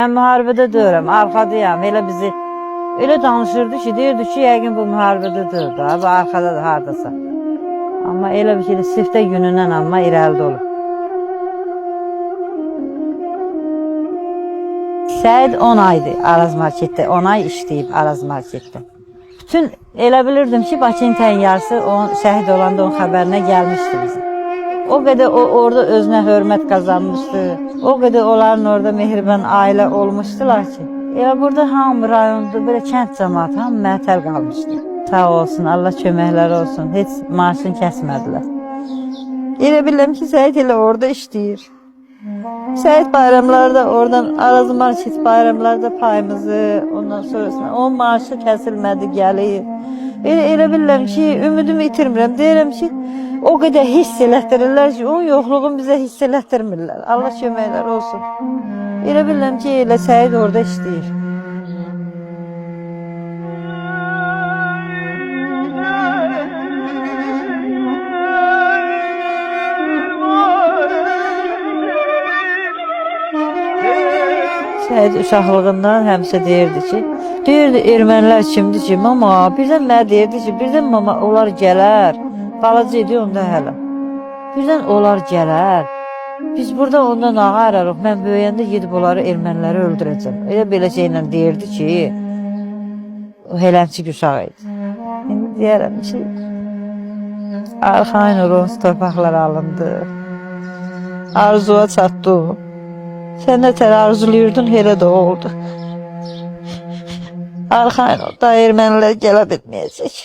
Mən müharibədə deyirəm, arxadayam. Elə bizi öyle danışırdı ki, deyirdi ki, yəqin bu müharibədədir da, bu arxadadır hardasa. Amma elə bir şey, siftə günündən amma irəlidə olur. Səid 10 aydı Araz marketdə, 10 ay işləyib Araz marketdə. Bütün elə bilirdim ki, Bakının təyyarısı şəhid olanda onun xəbərinə gəlmişdi bizim. O qədər orada özünə hörmət qazanmışdı. O qədər onların orada mehriban ailə olmuşdular ki. Elə burada hamı rayonda, belə kənd cəmaatı hamı məətəl qalmışdı. Sağ olsun, Allah köməkləri olsun. Heç maaşını kəsmədilər. Elə bilirəm ki, Səid elə orada işləyir. Şəhid bayramlarda oradan Araz market bayramlarda payımızı, ondan sonrasında onun maaşı kəsilmədi, gəlir. Elə bilirəm ki, ümidimi itirmirəm. Deyirəm ki, o qədər hiss elətdirirlər ki, onun yoxluğunu bizə hiss elətdirmirlər. Allah köməkləri olsun. Elə bilirəm ki, elə Səid orada işləyir. Səid uşaqlığından həmişə deyirdi ki, ermənilər kimdir ki, mama, birdən mənə deyirdi ki, birdən mama onlar gələr, balaca idi onda hələ. Birdən onlar gələr, biz burada ondan ağararıq, mən böyüyəndə gedib onları erməniləri öldürəcəm. Elə belə şeylə deyirdi ki, o hələmçik uşaq idi. İndi deyərəm ki, arxayın olun, torpaqlar alındı, arzuya çatdı. Sen ne tər arzulayırdın, elə də oldu. Arxayın ol, da ermənilər gələ bilməyəcək.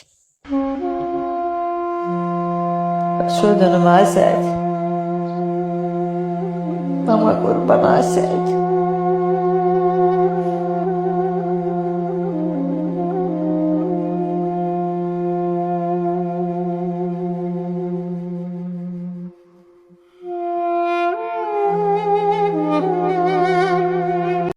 Şu dönüm ay Səid. Ama qurban ay Səid.